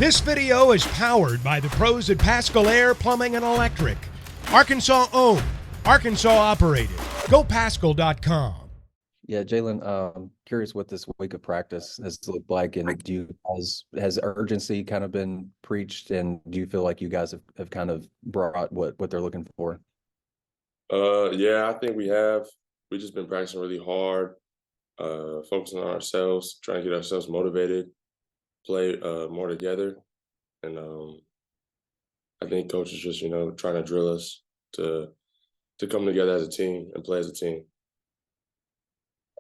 This video is powered by the pros at Pascal Air Plumbing and Electric. Arkansas owned, Arkansas operated. GoPascal.com. Yeah, Jalen, curious what this week of practice has looked like, and has urgency kind of been preached, and do you feel like you guys have kind of brought what they're looking for? Yeah, I think we have. We've just been practicing really hard, focusing on ourselves, trying to get ourselves motivated, play more together, and I think coach is just trying to drill us to come together as a team and play as a team.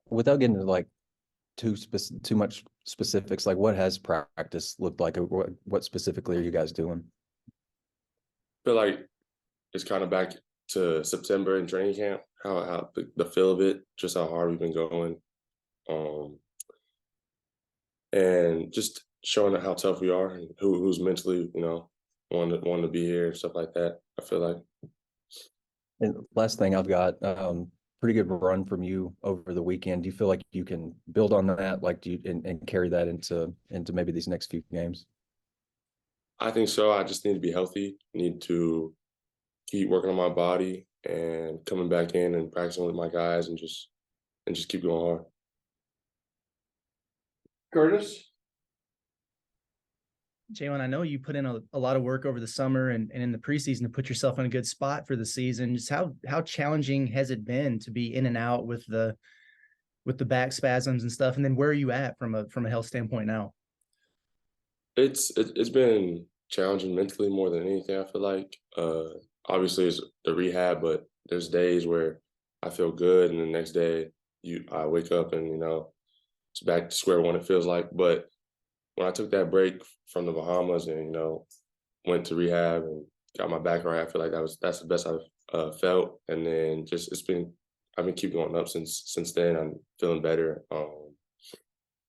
Without getting into like too much specifics, like what has practice looked like? Or what specifically are you guys doing? I feel like it's kind of back to September in training camp, how the feel of it, just how hard we've been going, and just showing how tough we are and who's mentally, wanting to be here and stuff like that. I feel like. And last thing I've got, pretty good run from you over the weekend. Do you feel like you can build on that, like and carry that into maybe these next few games? I think so. I just need to be healthy. Need to keep working on my body and coming back in and practicing with my guys and just keep going hard. Curtis? Jalen, I know you put in a lot of work over the summer and in the preseason to put yourself in a good spot for the season. Just how challenging has it been to be in and out with the back spasms and stuff? And then where are you at from a health standpoint now? It's been challenging mentally more than anything. I feel like obviously it's the rehab, but there's days where I feel good, and the next day I wake up and it's back to square one. It feels like, but when I took that break from the Bahamas and went to rehab and got my back right, I feel like that's the best I've felt. And then just I've been keep going up since then. I'm feeling better.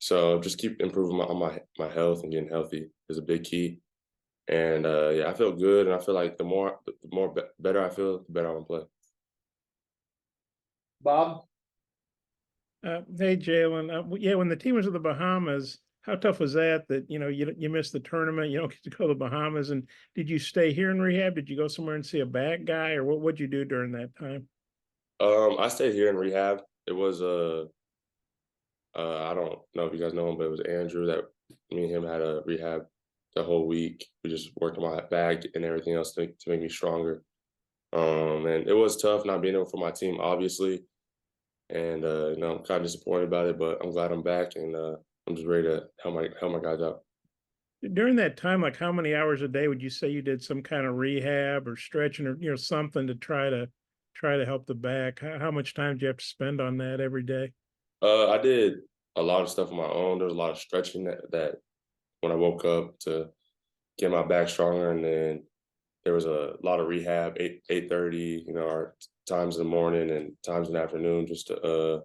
So just keep improving on my health and getting healthy is a big key. And yeah, I feel good, and I feel like the more better I feel, the better I want to play. Bob? Hey, Jalen. Yeah, when the team was in the Bahamas, how tough was that? That you missed the tournament, you don't get to go to the Bahamas, and did you stay here in rehab? Did you go somewhere and see a back guy, or what'd you do during that time? I stayed here in rehab. It was I don't know if you guys know him, but it was Andrew that me and him had a rehab the whole week. We just worked on my back and everything else to make me stronger. And it was tough not being able for my team, obviously. And I'm kind of disappointed about it, but I'm glad I'm back, and I'm just ready to help my guys out. During that time, like how many hours a day would you say you did some kind of rehab or stretching or something to try to help the back? How much time do you have to spend on that every day? I did a lot of stuff on my own. There was a lot of stretching that when I woke up to get my back stronger, and then there was a lot of rehab, 8:30, our times in the morning and times in the afternoon, just to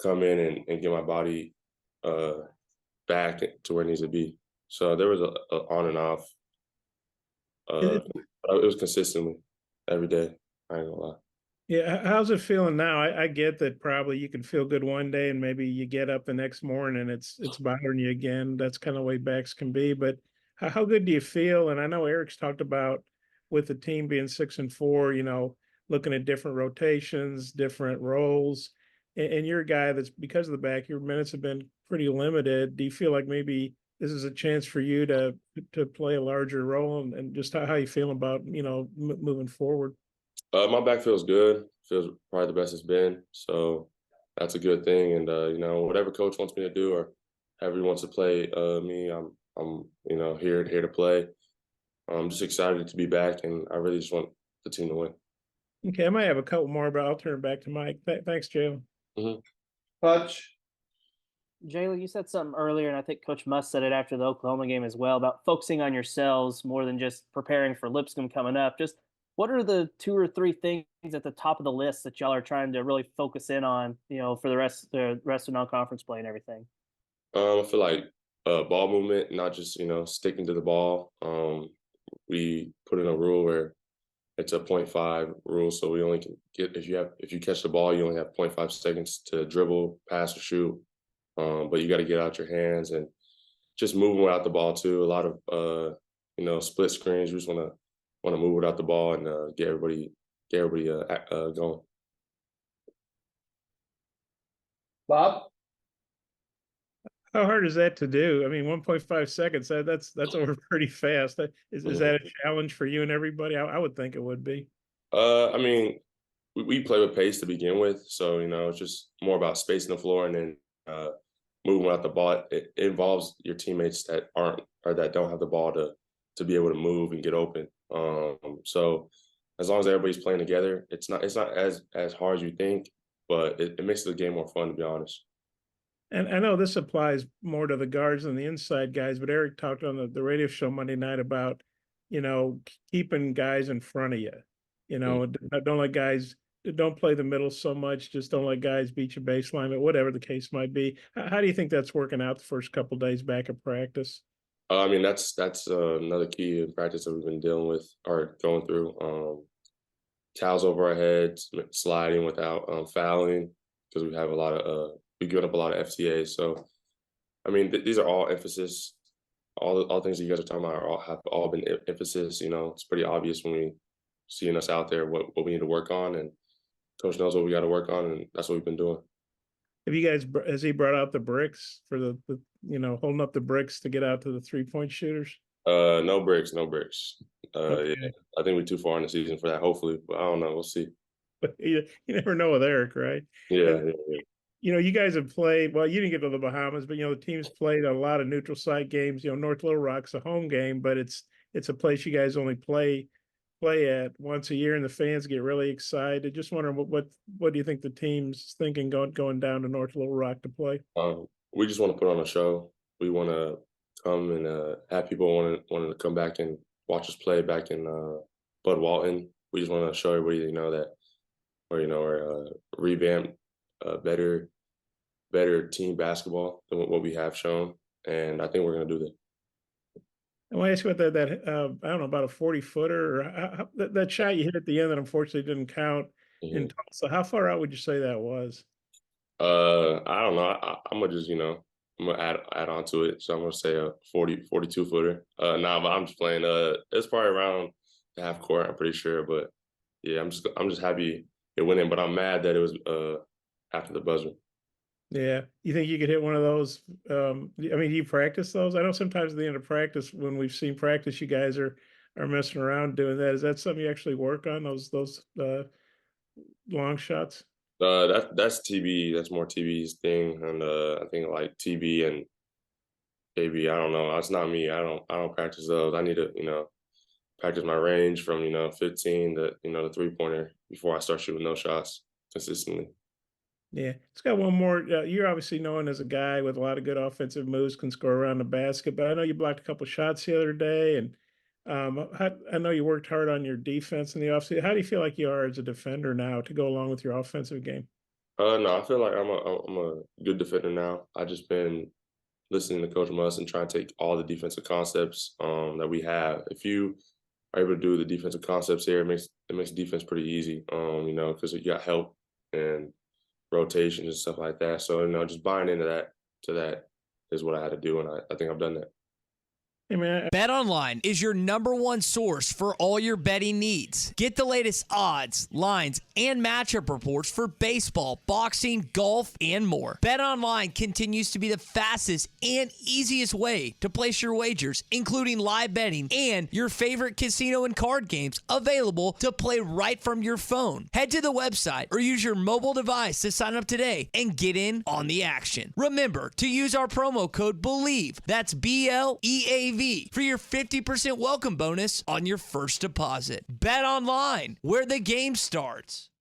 come in and get my body back to where it needs to be. So there was a on and off. It was consistently every day. I ain't gonna lie. Yeah, how's it feeling now? I get that probably you can feel good one day and maybe you get up the next morning and it's bothering you again. That's kind of the way backs can be. But how good do you feel? And I know Eric's talked about with the team being 6-4, looking at different rotations, different roles. And you're a guy that's, because of the back, your minutes have been pretty limited. Do you feel like maybe this is a chance for you to play a larger role, and just how you feel about, moving forward? My back feels good. Feels probably the best it's been. So that's a good thing. And whatever coach wants me to do, or however he wants to play me, I'm here to play. I'm just excited to be back, and I really just want the team to win. Okay, I might have a couple more, but I'll turn it back to Mike. Thanks, Jalen. Mm-hmm. Hutch? Jalen, you said something earlier, and I think Coach Muss said it after the Oklahoma game as well, about focusing on yourselves more than just preparing for Lipscomb coming up. Just what are the 2 or 3 things at the top of the list that y'all are trying to really focus in on, for the rest of non-conference play and everything? I feel like ball movement, not just sticking to the ball. We put in a rule where it's a 0.5 rule, so we only can get if you catch the ball, you only have 0.5 seconds to dribble, pass, or shoot. But you got to get out your hands and just moving without the ball too. A lot of split screens. We just want to move without the ball and get everybody going. Bob? How hard is that to do? I mean, 1.5 seconds, that's over pretty fast. Is that a challenge for you and everybody? I would think it would be. I mean, we play with pace to begin with, so it's just more about spacing the floor and then moving without the ball. It involves your teammates that aren't or that don't have the ball to be able to move and get open. So as long as everybody's playing together, it's not as hard as you think, but it makes the game more fun, to be honest. And I know this applies more to the guards than the inside guys, but Eric talked on the radio show Monday night about, keeping guys in front of you. Don't let guys, don't play the middle so much. Just don't let guys beat your baseline, but whatever the case might be. How do you think that's working out the first couple of days back at practice? I mean, that's another key in practice that we've been dealing with or going through. Towels over our heads, sliding without fouling, because we have we give up a lot of FTAs. So, I mean, these are all emphasis. All things that you guys are talking about have all been emphasis. It's pretty obvious when we seeing us out there what we need to work on, and coach knows what we got to work on, and that's what we've been doing. Has he brought out the bricks for the holding up the bricks to get out to the 3-point shooters? No bricks. Okay. Yeah, I think we're too far in the season for that. Hopefully, but I don't know. We'll see. But you never know with Eric, right? Yeah. You guys have played, well, you didn't get to the Bahamas, but the team's played a lot of neutral site games. North Little Rock's a home game, but it's a place you guys only play at once a year, and the fans get really excited. Just wondering what do you think the team's thinking going down to North Little Rock to play? We just want to put on a show. We want to come and have people wanting to come back and watch us play back in Bud Walton. We just want to show everybody that we're revamped, better team basketball than what we have shown, and I think we're going to do that. I want to ask you about that I don't know, about a 40-footer, or that shot you hit at the end that unfortunately didn't count in Tulsa. How far out would you say that was? I don't know. I'm gonna just I'm gonna add on to it. So I'm gonna say a 42 footer. But I'm just playing. It's probably around the half court. I'm pretty sure, but yeah, I'm just happy it went in. But I'm mad that it was after the buzzer. Yeah. You think you could hit one of those? I mean, do you practice those? I know sometimes at the end of practice, when we've seen practice, you guys are messing around doing that. Is that something you actually work on, those long shots? That's TB. That's more TB's thing, and I think like TB and KB. I don't know. That's not me. I don't practice those. I need to practice my range from 15 to the 3-pointer before I start shooting those shots consistently. Yeah, it's got one more. You're obviously known as a guy with a lot of good offensive moves, can score around the basket. But I know you blocked a couple shots the other day, and I know you worked hard on your defense in the offseason. How do you feel like you are as a defender now to go along with your offensive game? No, I feel like I'm a good defender now. I just been listening to Coach Muss and trying to take all the defensive concepts that we have. If you are able to do the defensive concepts here, it makes defense pretty easy. Because you got help and rotations and stuff like that. So just buying into that is what I had to do, and I think I've done that. Hey, man. BetOnline is your #1 source for all your betting needs. Get the latest odds, lines, and matchup reports for baseball, boxing, golf, and more. BetOnline continues to be the fastest and easiest way to place your wagers, including live betting and your favorite casino and card games available to play right from your phone. Head to the website or use your mobile device to sign up today and get in on the action. Remember to use our promo code BELIEVE. That's BLEAV. For your 50% welcome bonus on your first deposit. Bet online, where the game starts.